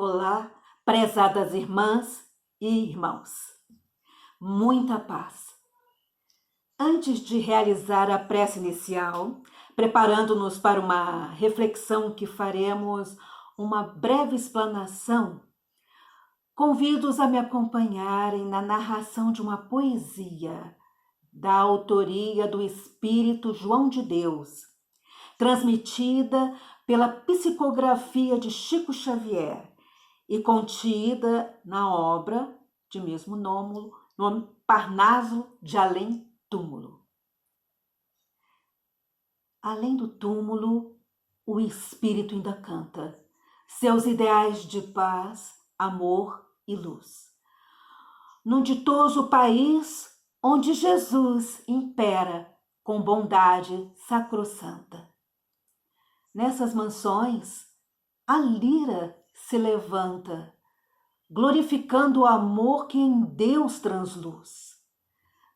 Olá, prezadas irmãs e irmãos. Muita paz. Antes de realizar a prece inicial, preparando-nos para uma reflexão que faremos uma breve explanação, convido-os a me acompanharem na narração de uma poesia da autoria do Espírito João de Deus, transmitida pela psicografia de Chico Xavier e contida na obra de mesmo nome Parnaso de Além Túmulo. Além do túmulo, o espírito ainda canta seus ideais de paz, amor e luz. Num ditoso país onde Jesus impera com bondade sacrossanta. Nessas mansões, a lira se levanta, glorificando o amor que em Deus transluz,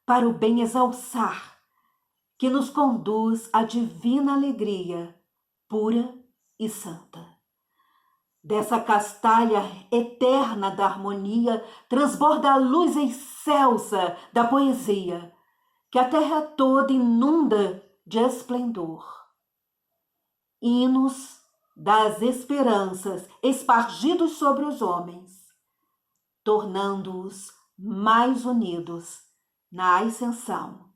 para o bem exalçar, que nos conduz à divina alegria, pura e santa. Dessa castalha eterna da harmonia, transborda a luz excelsa da poesia, que a terra toda inunda de esplendor. Hinos das esperanças espargidos sobre os homens, tornando-os mais unidos na ascensão,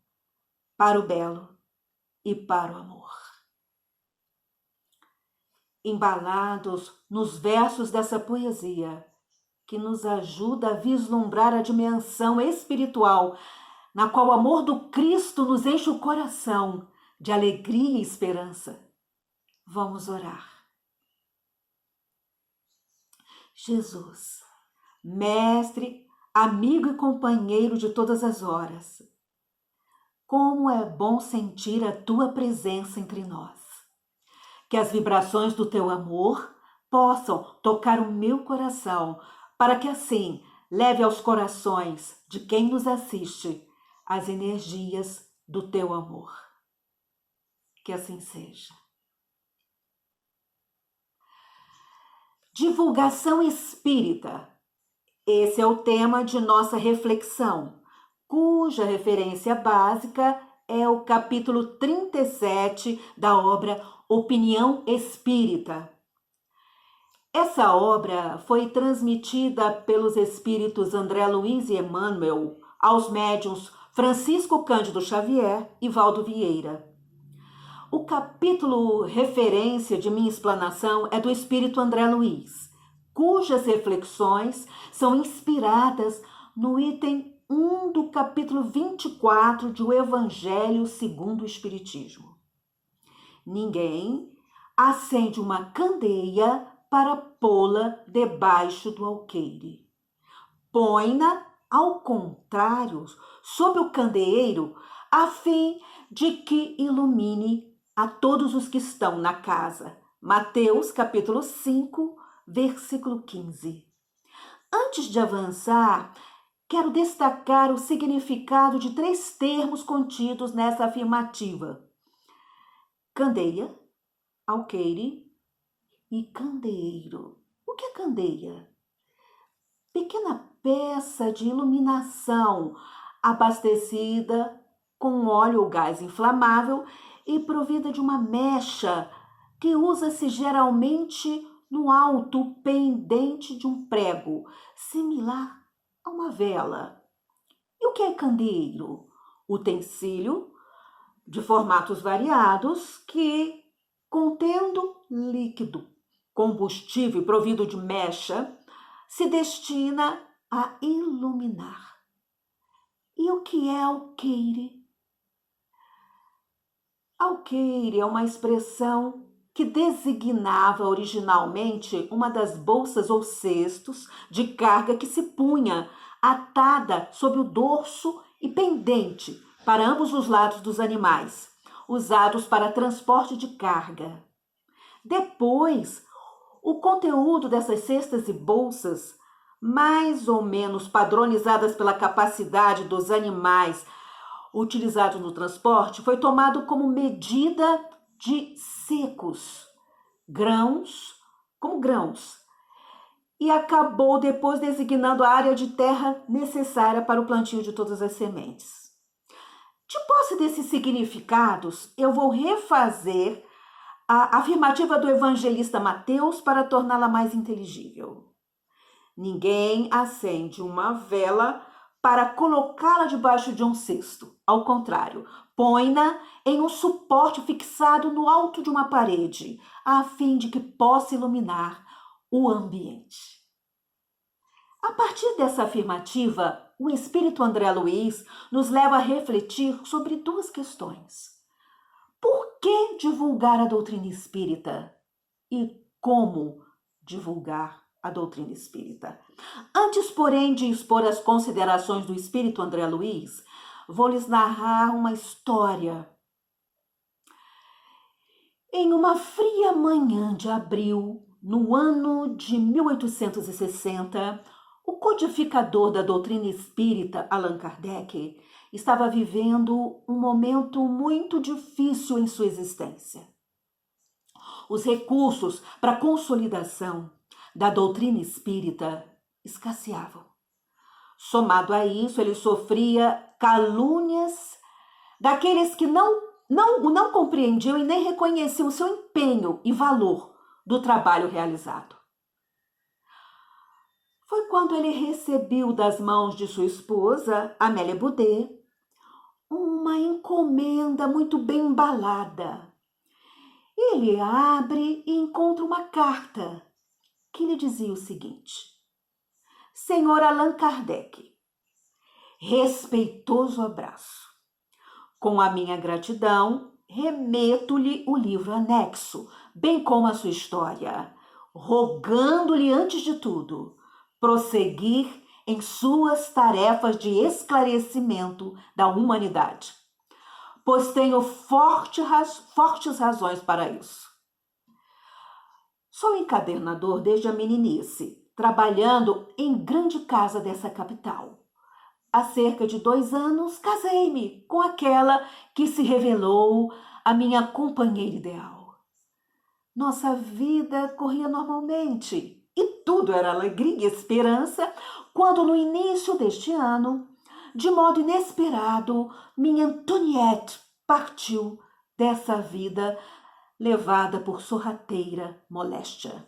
para o belo e para o amor. Embalados nos versos dessa poesia, que nos ajuda a vislumbrar a dimensão espiritual, na qual o amor do Cristo nos enche o coração de alegria e esperança. Vamos orar. Jesus, mestre, amigo e companheiro de todas as horas, como é bom sentir a tua presença entre nós. Que as vibrações do teu amor possam tocar o meu coração, para que assim leve aos corações de quem nos assiste as energias do teu amor. Que assim seja. Divulgação espírita. Esse é o tema de nossa reflexão, cuja referência básica é o capítulo 37 da obra Opinião Espírita. Essa obra foi transmitida pelos espíritos André Luiz e Emmanuel aos médiuns Francisco Cândido Xavier e Valdo Vieira. O capítulo referência de minha explanação é do espírito André Luiz, cujas reflexões são inspiradas no item 1 do capítulo 24 de O Evangelho segundo o Espiritismo. Ninguém acende uma candeia para pô-la debaixo do alqueire. Põe-na, ao contrário, sob o candeeiro, a fim de que ilumine a todos os que estão na casa. Mateus, capítulo 5, versículo 15. Antes de avançar, quero destacar o significado de 3 termos contidos nessa afirmativa: candeia, alqueire e candeeiro. O que é candeia? Pequena peça de iluminação abastecida com óleo ou gás inflamável e provida de uma mecha que usa-se geralmente no alto pendente de um prego, similar a uma vela. E o que é candeeiro? Utensílio de formatos variados que, contendo líquido, combustível provido de mecha, se destina a iluminar. E o que é alqueire? Alqueire é uma expressão que designava originalmente uma das bolsas ou cestos de carga que se punha atada sobre o dorso e pendente para ambos os lados dos animais, usados para transporte de carga. Depois, o conteúdo dessas cestas e bolsas, mais ou menos padronizadas pela capacidade dos animais utilizados no transporte, foi tomado como medida de secos, grãos, como grãos, e acabou depois designando a área de terra necessária para o plantio de todas as sementes. De posse desses significados, eu vou refazer a afirmativa do evangelista Mateus para torná-la mais inteligível. Ninguém acende uma vela para colocá-la debaixo de um cesto. Ao contrário, põe-na em um suporte fixado no alto de uma parede, a fim de que possa iluminar o ambiente. A partir dessa afirmativa, o espírito André Luiz nos leva a refletir sobre duas questões. Por que divulgar a doutrina espírita? E como divulgar a doutrina espírita? Antes, porém, de expor as considerações do espírito André Luiz, vou lhes narrar uma história. Em uma fria manhã de abril, no ano de 1860, o codificador da doutrina espírita, Allan Kardec, estava vivendo um momento muito difícil em sua existência. Os recursos para a consolidação da doutrina espírita escasseavam. Somado a isso, ele sofria calúnias daqueles que não compreendiam e nem reconheciam o seu empenho e valor do trabalho realizado. Foi quando ele recebeu das mãos de sua esposa, Amélia Boudet, uma encomenda muito bem embalada. Ele abre e encontra uma carta que lhe dizia o seguinte: Senhor Allan Kardec, respeitoso abraço. Com a minha gratidão, remeto-lhe o livro anexo, bem como a sua história, rogando-lhe, antes de tudo, prosseguir em suas tarefas de esclarecimento da humanidade, pois tenho fortes razões para isso. Sou encadernador desde a meninice, trabalhando em grande casa dessa capital. Há cerca de 2 anos, casei-me com aquela que se revelou a minha companheira ideal. Nossa vida corria normalmente e tudo era alegria e esperança, quando no início deste ano, de modo inesperado, minha Antoniette partiu dessa vida, levada por sorrateira moléstia.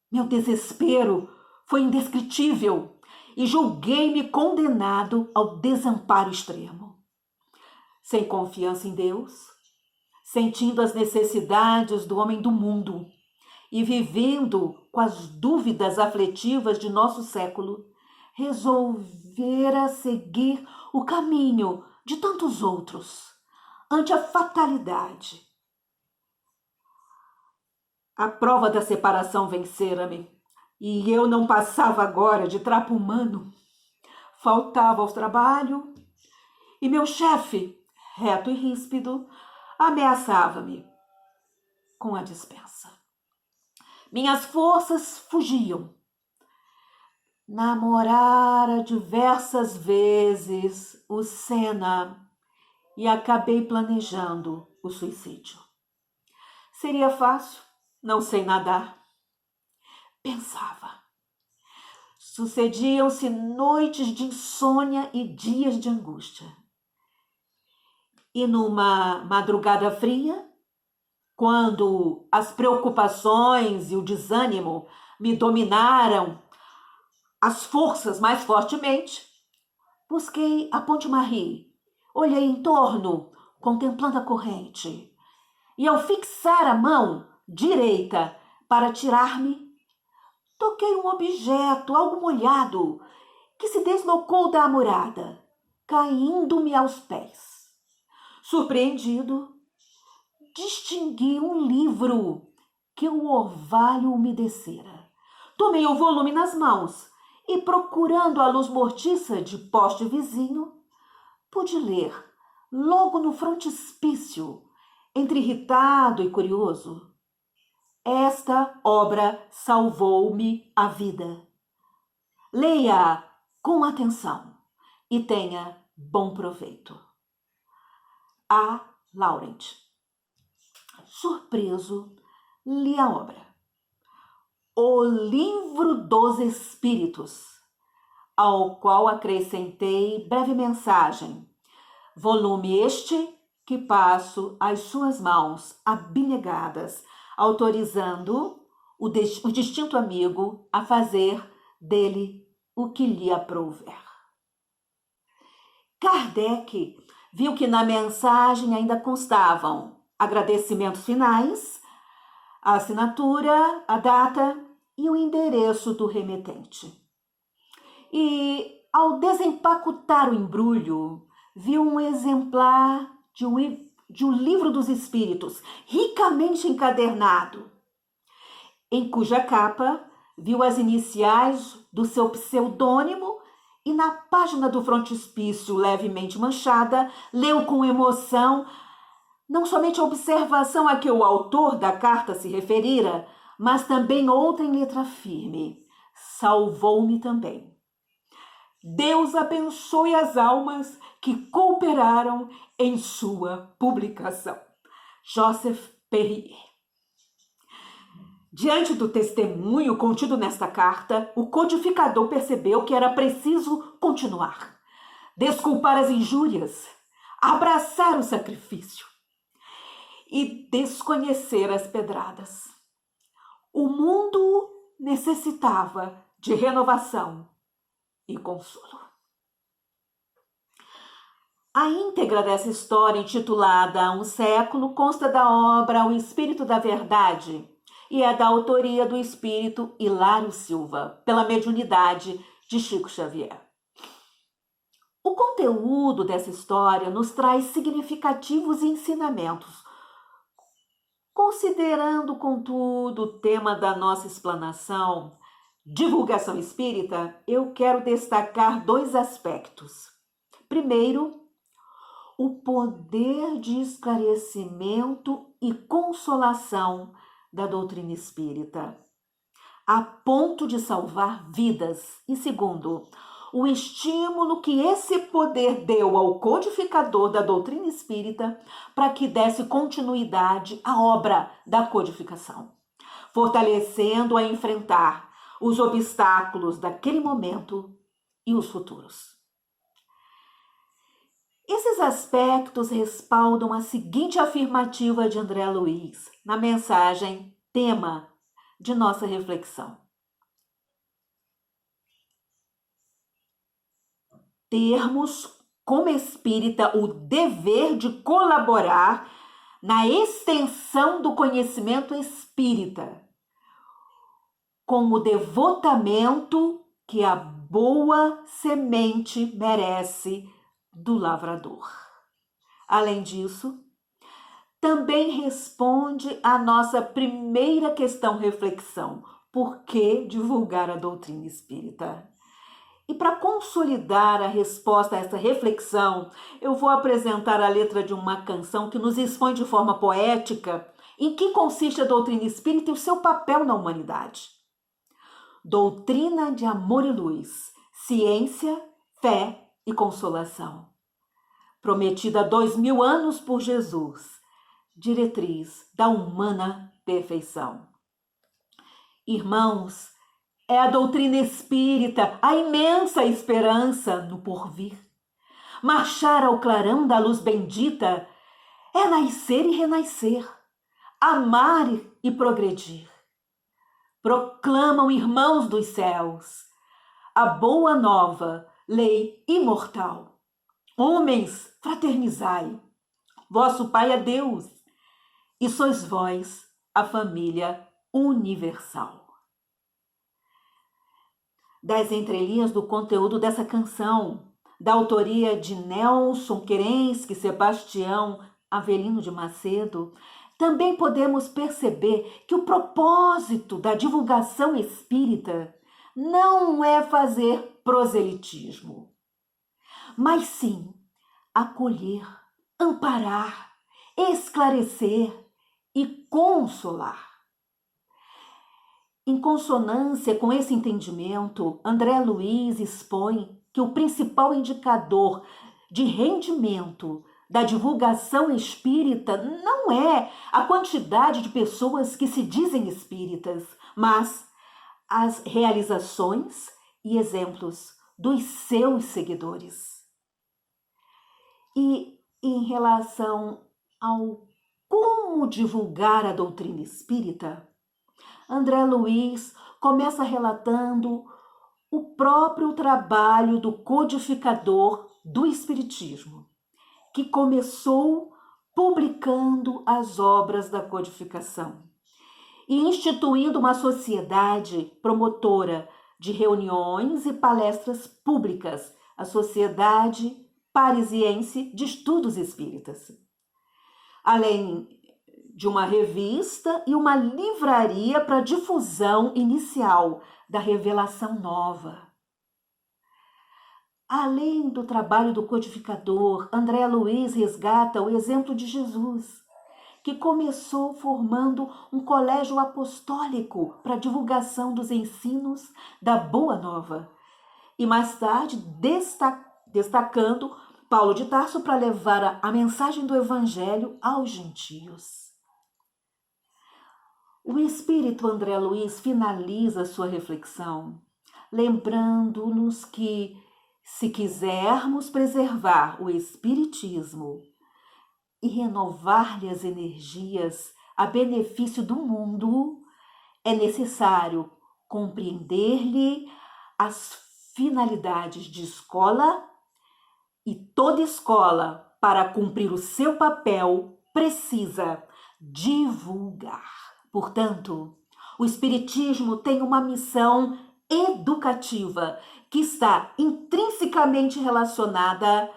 Meu desespero foi indescritível e julguei-me condenado ao desamparo extremo. Sem confiança em Deus, sentindo as necessidades do homem do mundo e vivendo com as dúvidas aflitivas de nosso século, resolvera seguir o caminho de tantos outros, ante a fatalidade. A prova da separação vencera-me, e eu não passava agora de trapo humano. Faltava ao trabalho, e meu chefe, reto e ríspido, ameaçava-me com a dispensa. Minhas forças fugiam. Namorara diversas vezes o Senna e acabei planejando o suicídio. Seria fácil, não sei nadar. Pensava. Sucediam-se noites de insônia e dias de angústia. E numa madrugada fria, quando as preocupações e o desânimo me dominaram as forças mais fortemente, busquei a Ponte Marie, olhei em torno, contemplando a corrente, e ao fixar a mão direita para tirar-me, toquei um objeto, algo molhado, que se deslocou da amurada, caindo-me aos pés. Surpreendido, distingui um livro que o orvalho umedecera. Tomei o volume nas mãos e, procurando a luz mortiça de poste vizinho, pude ler, logo no frontispício, entre irritado e curioso: esta obra salvou-me a vida. Leia com atenção e tenha bom proveito. A. Laurent. Surpreso, li a obra. O Livro dos Espíritos, ao qual acrescentei breve mensagem, volume este que passo às suas mãos abnegadas, autorizando o distinto amigo a fazer dele o que lhe aprouver. Kardec viu que na mensagem ainda constavam agradecimentos finais, a assinatura, a data e o endereço do remetente. E, ao desempacotar o embrulho, viu um exemplar de um livro dos Espíritos, ricamente encadernado, em cuja capa viu as iniciais do seu pseudônimo e na página do frontispício levemente manchada, leu com emoção não somente a observação a que o autor da carta se referira, mas também outra em letra firme: salvou-me também. Deus abençoe as almas que cooperaram em sua publicação. Joseph Perrier. Diante do testemunho contido nesta carta, o codificador percebeu que era preciso continuar, desculpar as injúrias, abraçar o sacrifício e desconhecer as pedradas. O mundo necessitava de renovação e consolo. A íntegra dessa história, intitulada Há um Século, consta da obra O Espírito da Verdade e é da autoria do espírito Hilário Silva, pela mediunidade de Chico Xavier. O conteúdo dessa história nos traz significativos ensinamentos. Considerando, contudo, o tema da nossa explanação, divulgação espírita, eu quero destacar 2 aspectos. Primeiro, o poder de esclarecimento e consolação da doutrina espírita, a ponto de salvar vidas. E segundo, o estímulo que esse poder deu ao codificador da doutrina espírita para que desse continuidade à obra da codificação, fortalecendo a enfrentar os obstáculos daquele momento e os futuros. Esses aspectos respaldam a seguinte afirmativa de André Luiz na mensagem tema de nossa reflexão: termos como espírita o dever de colaborar na extensão do conhecimento espírita, com o devotamento que a boa semente merece do lavrador. Além disso, também responde à nossa primeira questão reflexão: por que divulgar a doutrina espírita? E para consolidar a resposta a essa reflexão, eu vou apresentar a letra de uma canção que nos expõe de forma poética em que consiste a doutrina espírita e o seu papel na humanidade. Doutrina de amor e luz, ciência, fé e consolação. Prometida há 2000 anos por Jesus, diretriz da humana perfeição. Irmãos, é a doutrina espírita, a imensa esperança no porvir. Marchar ao clarão da luz bendita é nascer e renascer, amar e progredir. Proclamam irmãos dos céus a boa nova lei imortal. Homens, fraternizai, vosso Pai é Deus, e sois vós a família universal. Das entrelinhas do conteúdo dessa canção, da autoria de Nelson Querensky, Sebastião Avelino de Macedo, também podemos perceber que o propósito da divulgação espírita não é fazer proselitismo, mas sim acolher, amparar, esclarecer e consolar. Em consonância com esse entendimento, André Luiz expõe que o principal indicador de rendimento da divulgação espírita não é a quantidade de pessoas que se dizem espíritas, mas as realizações e exemplos dos seus seguidores. E em relação ao como divulgar a doutrina espírita, André Luiz começa relatando o próprio trabalho do codificador do Espiritismo, que começou publicando as obras da codificação e instituindo uma sociedade promotora de reuniões e palestras públicas, a Sociedade Parisiense de Estudos Espíritas. Além de uma revista e uma livraria para difusão inicial da revelação nova. Além do trabalho do codificador, André Luiz resgata o exemplo de Jesus, que começou formando um colégio apostólico para divulgação dos ensinos da Boa Nova, e mais tarde destacando Paulo de Tarso para levar a mensagem do Evangelho aos gentios. O espírito André Luiz finaliza sua reflexão, lembrando-nos que, se quisermos preservar o espiritismo e renovar-lhe as energias a benefício do mundo, é necessário compreender-lhe as finalidades de escola, e toda escola, para cumprir o seu papel, precisa divulgar. Portanto, o Espiritismo tem uma missão educativa que está intrinsecamente relacionada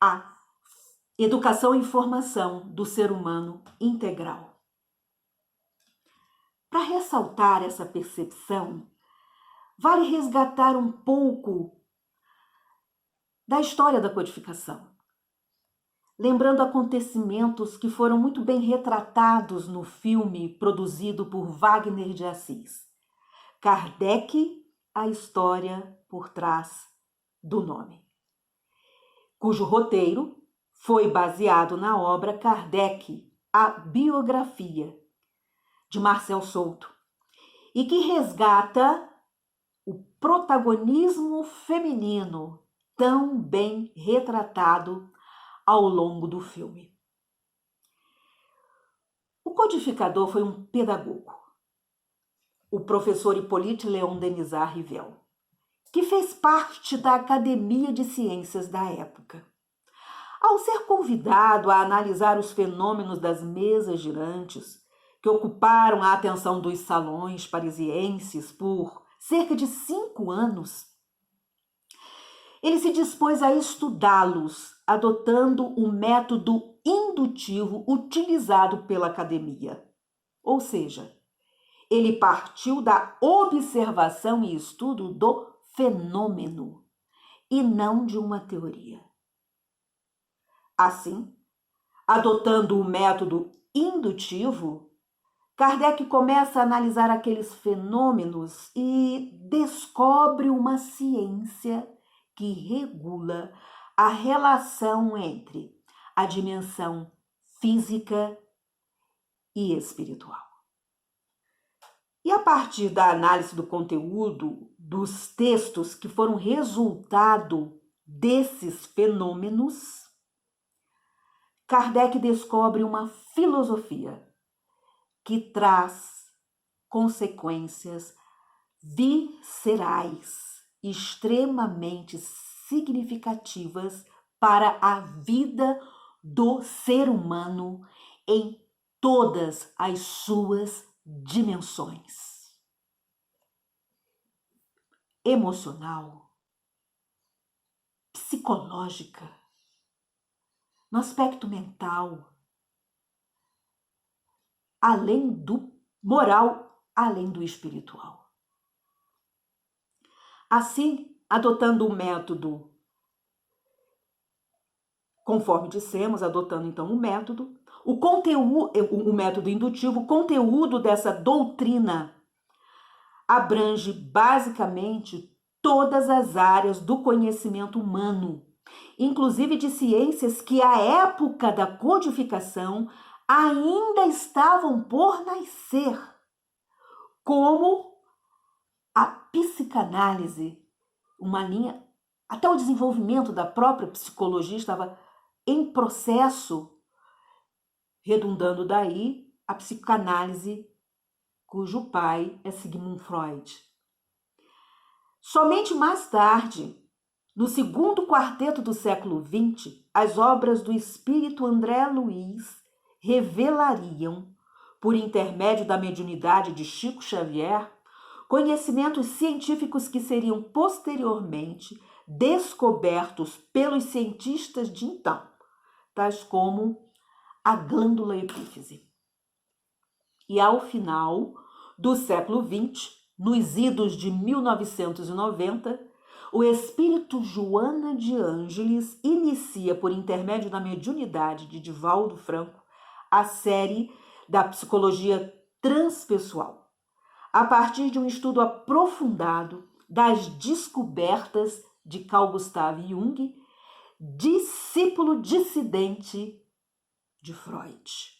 à educação e formação do ser humano integral. Para ressaltar essa percepção, vale resgatar um pouco da história da codificação, lembrando acontecimentos que foram muito bem retratados no filme produzido por Wagner de Assis, Kardec, a história por trás do nome, cujo roteiro foi baseado na obra Kardec, a biografia, de Marcel Souto, e que resgata o protagonismo feminino tão bem retratado ao longo do filme. O codificador foi um pedagogo, o professor Hippolyte Léon Denisard Rivel, que fez parte da Academia de Ciências da época. Ao ser convidado a analisar os fenômenos das mesas girantes, que ocuparam a atenção dos salões parisienses por cerca de 5 anos, ele se dispôs a estudá-los, adotando o método indutivo utilizado pela academia. Ou seja, ele partiu da observação e estudo do fenômeno, e não de uma teoria. Assim, adotando o método indutivo, Kardec começa a analisar aqueles fenômenos e descobre uma ciência que regula a relação entre a dimensão física e espiritual. E a partir da análise do conteúdo dos textos que foram resultado desses fenômenos, Kardec descobre uma filosofia que traz consequências viscerais extremamente significativas para a vida do ser humano em todas as suas dimensões: emocional, psicológica, no aspecto mental, além do moral, além do espiritual. Assim, adotando o método, conforme dissemos, adotando então o método, o método indutivo, o conteúdo dessa doutrina abrange basicamente todas as áreas do conhecimento humano, inclusive de ciências que à época da codificação ainda estavam por nascer, como A psicanálise, uma linha, até o desenvolvimento da própria psicologia estava em processo, redundando daí a psicanálise, cujo pai é Sigmund Freud. Somente mais tarde, no segundo quarteto do século XX, as obras do espírito André Luiz revelariam, por intermédio da mediunidade de Chico Xavier, conhecimentos científicos que seriam posteriormente descobertos pelos cientistas de então, tais como a glândula epífise. E ao final do século XX, nos idos de 1990, o espírito Joana de Ângeles inicia, por intermédio da mediunidade de Divaldo Franco, a série da psicologia transpessoal, a partir de um estudo aprofundado das descobertas de Carl Gustav Jung, discípulo dissidente de Freud.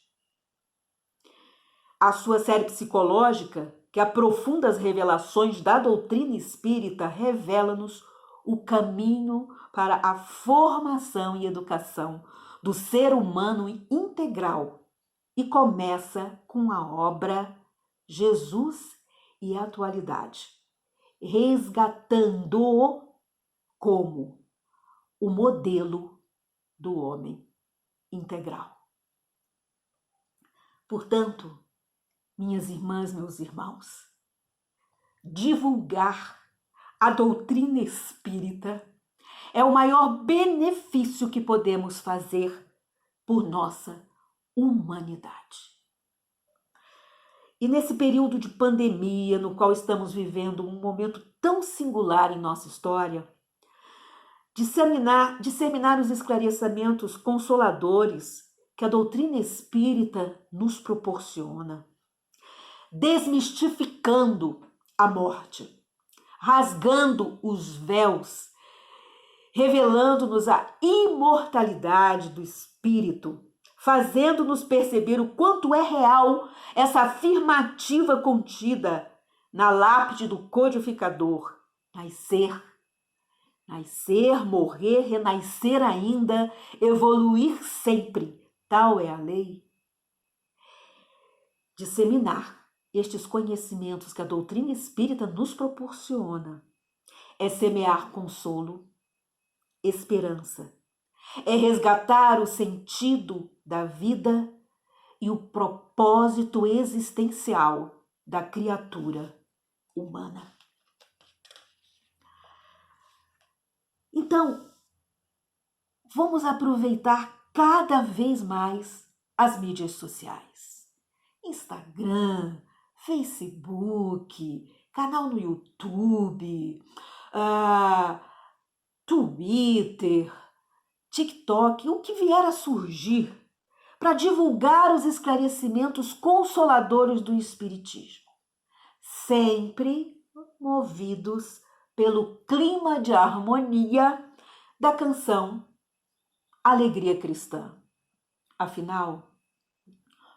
A sua série psicológica, que aprofunda as revelações da doutrina espírita, revela-nos o caminho para a formação e educação do ser humano integral e começa com a obra Jesus e a Atualidade, resgatando-o como o modelo do homem integral. Portanto, minhas irmãs, meus irmãos, divulgar a doutrina espírita é o maior benefício que podemos fazer por nossa humanidade. E nesse período de pandemia, no qual estamos vivendo um momento tão singular em nossa história, disseminar os esclarecimentos consoladores que a doutrina espírita nos proporciona, desmistificando a morte, rasgando os véus, revelando-nos a imortalidade do espírito, fazendo-nos perceber o quanto é real essa afirmativa contida na lápide do codificador: nascer, morrer, renascer ainda, evoluir sempre, tal é a lei. Disseminar estes conhecimentos que a doutrina espírita nos proporciona é semear consolo, esperança, é resgatar o sentido da vida e o propósito existencial da criatura humana. Então, vamos aproveitar cada vez mais as mídias sociais. Instagram, Facebook, canal no YouTube, Twitter, TikTok, o que vier a surgir para divulgar os esclarecimentos consoladores do Espiritismo, sempre movidos pelo clima de harmonia da canção Alegria Cristã. Afinal,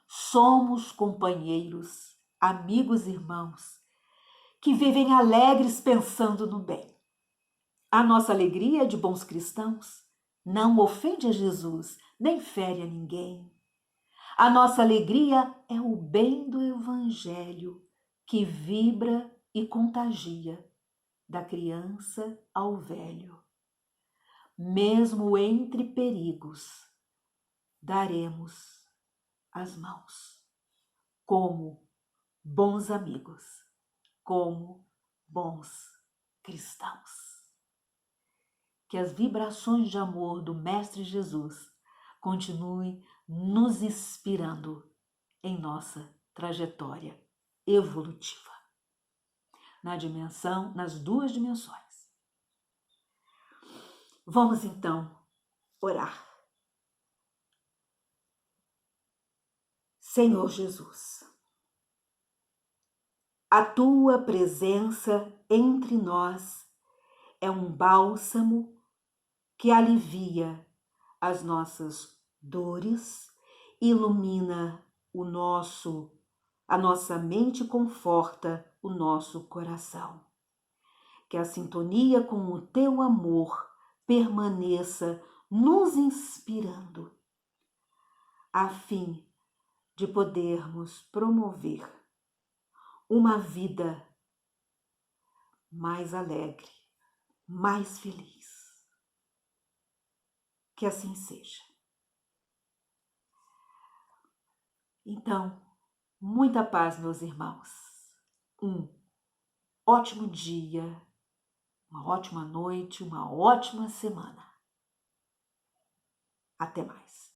somos companheiros, amigos e irmãos que vivem alegres pensando no bem. A nossa alegria de bons cristãos não ofende a Jesus, nem fere a ninguém. A nossa alegria é o bem do Evangelho que vibra e contagia, da criança ao velho. Mesmo entre perigos, daremos as mãos, como bons amigos, como bons cristãos. Que as vibrações de amor do Mestre Jesus continuem nos inspirando em nossa trajetória evolutiva, nas duas dimensões. Vamos então orar. Senhor Jesus, a tua presença entre nós é um bálsamo que alivia as nossas dores, ilumina a nossa mente e conforta o nosso coração. que a sintonia com o teu amor permaneça nos inspirando, a fim de podermos promover uma vida mais alegre, mais feliz. Que assim seja. Então, muita paz, meus irmãos. Um ótimo dia, uma ótima noite, uma ótima semana. Até mais.